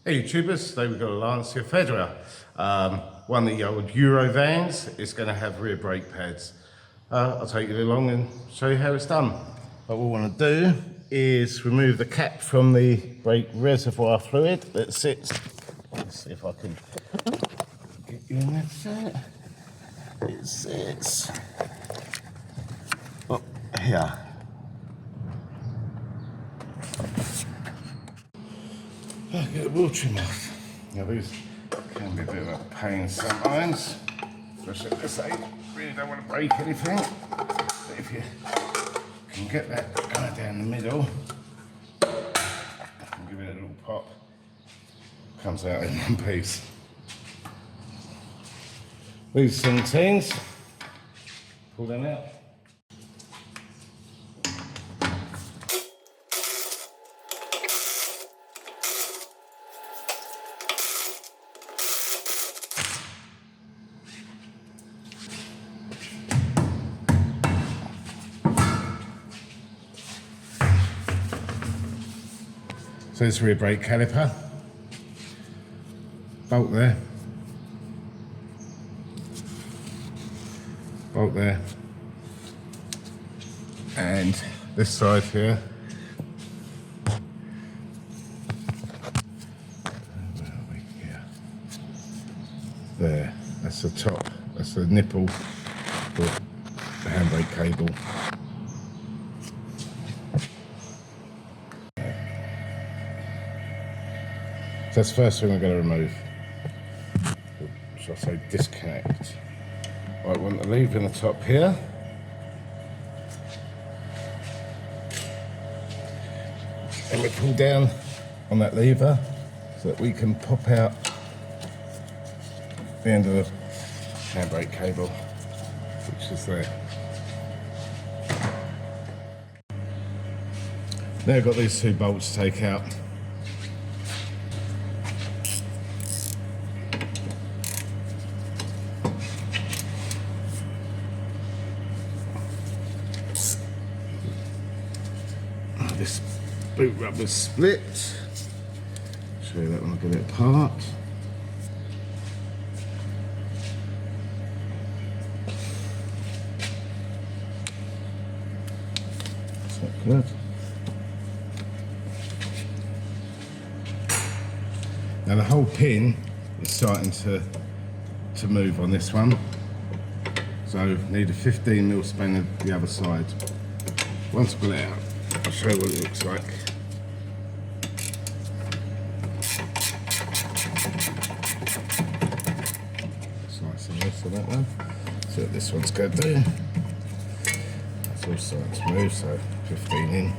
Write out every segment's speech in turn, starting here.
Hey YouTubers, today we've got a Lancia Phedra, one of the old Eurovans. It's going to have rear brake pads. I'll take you along and show you how it's done. What we want to do is remove the cap from the brake reservoir fluid that sits. Let's see if I can get you in there. It sits up here. Get the wheel trim off. Now these can be a bit of a pain sometimes, especially if they really don't want to break anything. But if you can get that guy down the middle and give it a little pop, comes out in one piece. These 17s, pull them out. So this rear brake caliper, bolt there, bolt there, and this side here. Where are we here? There, that's the top, that's the nipple for the handbrake cable. That's the first thing we're going to remove. Shall I say disconnect? Right, I want the lever in the top here. And we pull down on that lever so that we can pop out the end of the handbrake cable, which is there. Now I've got these two bolts to take out. This boot rubber's split. Show you that when I get it apart. Is that good? Now the whole pin is starting to move on this one. So need a 15mm spanner the other side. Once I pull it out, I'll show you what it looks like. It's nice and loose on that one. See what this one's going to do. That's all starting to move, so 15 in.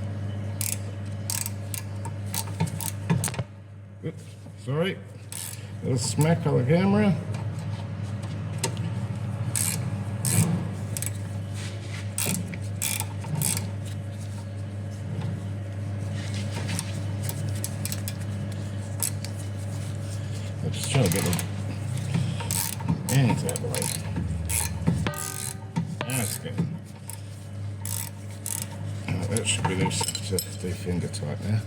Oops, sorry. A little smack on the camera. I'm just trying to get the ends out of the way. That's good. That should be loose to do finger tight now.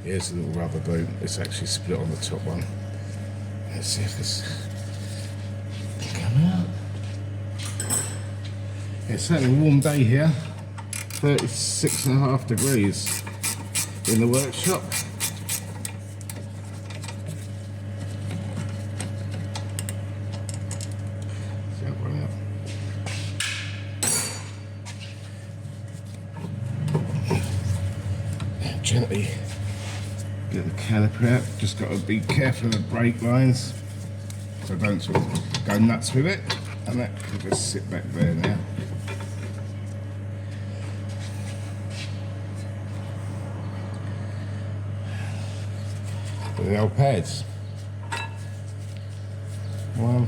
Here's a little rubber boot. It's actually split on the top one. Let's see if this can come out. It's certainly a warm day here. 36.5 degrees in the workshop. See that one out. Gently get the caliper out. Just got to be careful of the brake lines so don't sort of go nuts with it, and that can just sit back there now. The old pads. One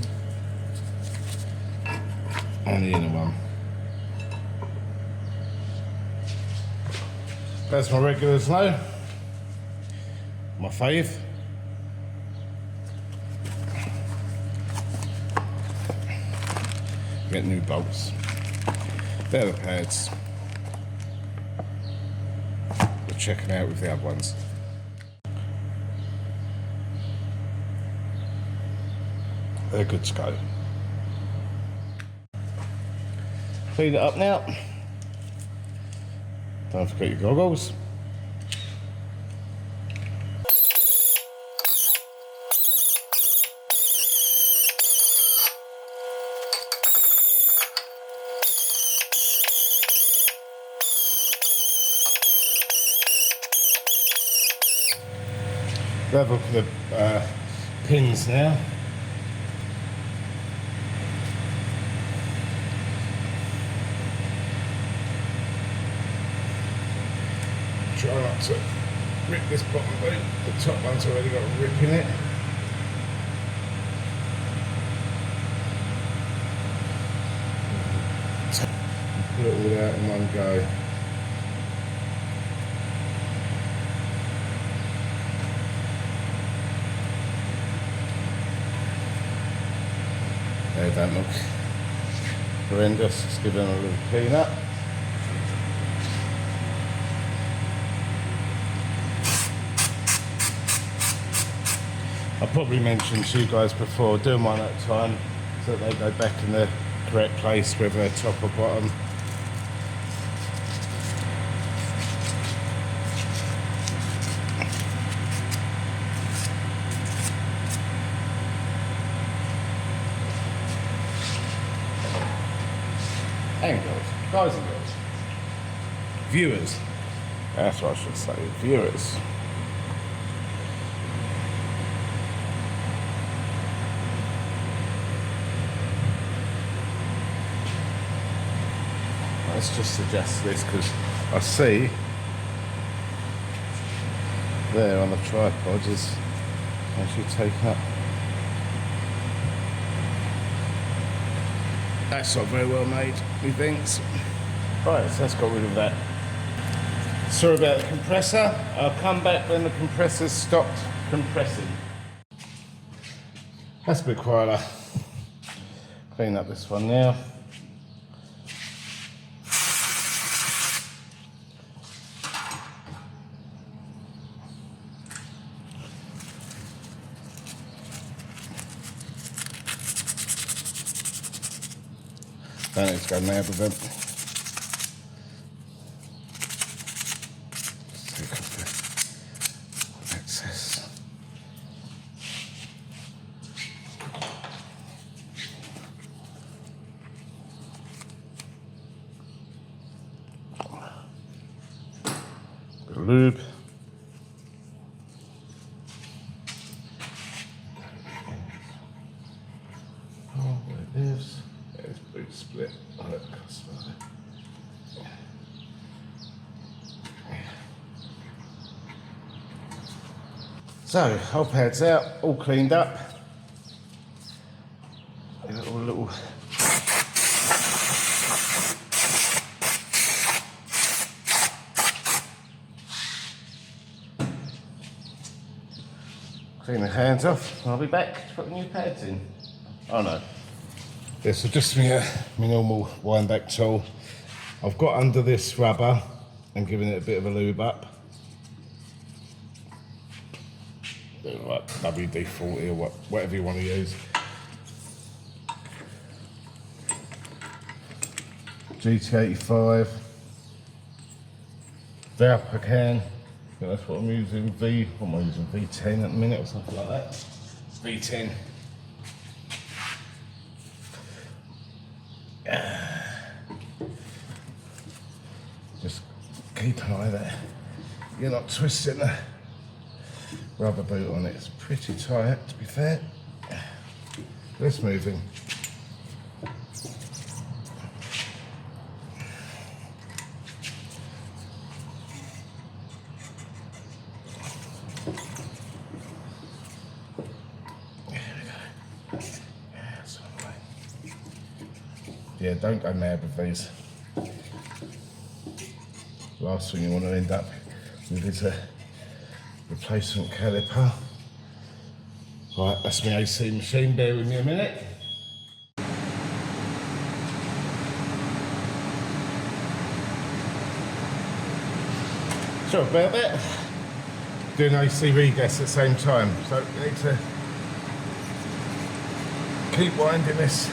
and the inner one. That's my regular snow. My fave. Get new bolts. They're the pads. We're checking out with the other ones. They're good to go. Clean it up now. Don't forget your goggles. Level for the pins now. Try not to rip this bottom boot. The top one's already got a rip in it. Put it all out in one go. They don't look horrendous. Let's give them a little clean up. I probably mentioned to you guys before, doing one at a time so that they go back in the correct place, whether they're top or bottom. And girls, guys and girls. Viewers. That's what I should say, viewers. Let's just adjust this because I see there on the tripod is actually taken up. That's not very well made, methinks. Right, so let's get rid of that. Sorry about the compressor. I'll come back when the compressor's stopped compressing. That's a bit quieter. Clean up this one now. Don't need to go mad with them. Take off the excess. Bit of lube. Oh, there it is. There's boot split. So, whole pad's out, all cleaned up. A little clean the hands off, and I'll be back to put the new pads in. Oh no. This will just be my normal wind back tool. I've got under this rubber and given it a bit of a lube up. Like WD-40 or whatever you want to use. GT85. The upper can. I think that's what I'm using. What am I using? V10 at the minute or something like that. V10. Just keep an eye there. You're not twisting the rubber boot on it. It's pretty tight, to be fair. It's moving. There we go. That's all right. Yeah, don't go mad with these. Last thing you want to end up with is a replacement caliper. Right, that's my AC machine, bear with me a minute. Sorry about that. Doing AC regas at the same time, so we need to keep winding this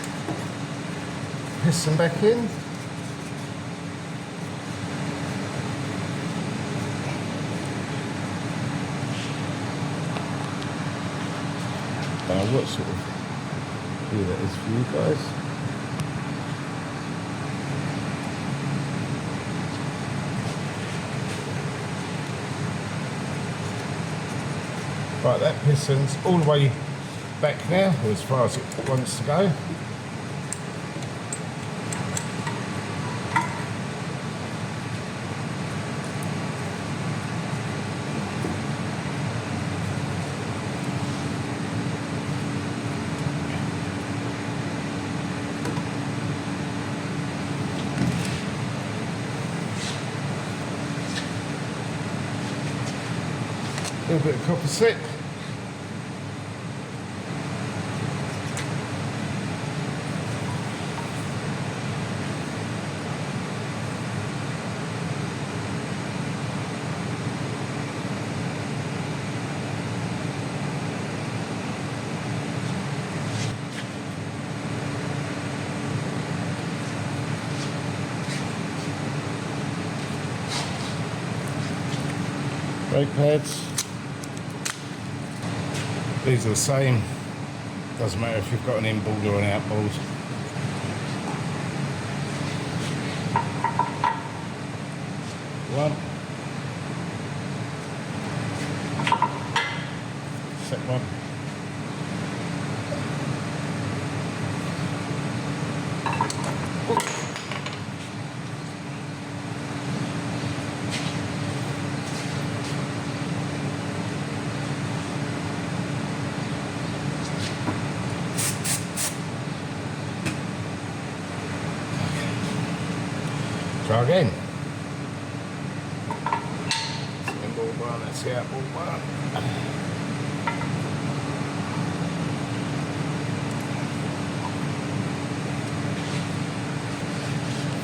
piston back in. What sort of view that is for you guys. Right, that piston's all the way back now, or as far as it wants to go. A little bit of copper slip. Brake pads. These are the same, doesn't matter if you've got an inboard or an outboard. One. Second one. Try again. That's the inboard one, that's the outboard one.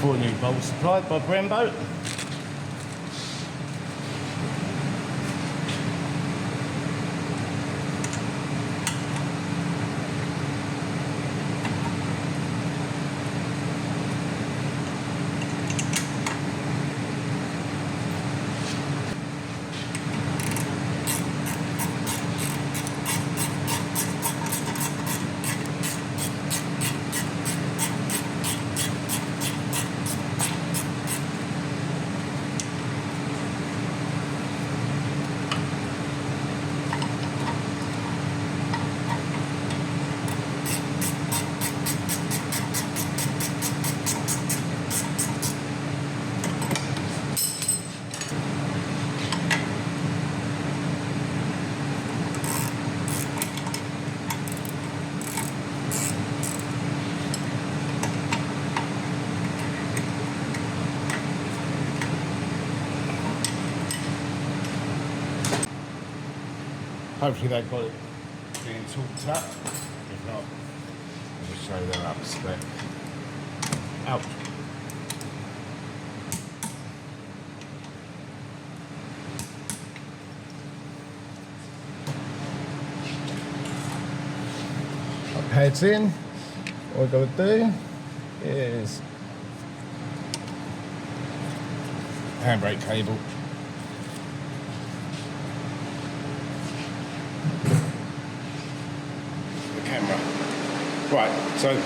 4 new bolts supplied by Brembo. Hopefully they've got it being torqued up. If not, I'll just show they're up spec. Out. Our pads in. All we've got to do is handbrake cable. Right, so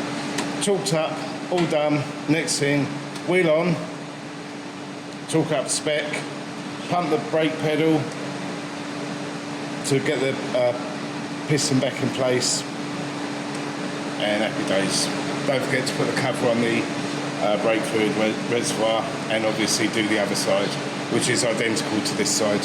torqued up, all done. Next thing, wheel on, torque up spec, pump the brake pedal to get the piston back in place, and happy days. Don't forget to put the cover on the brake fluid reservoir, and obviously do the other side, which is identical to this side.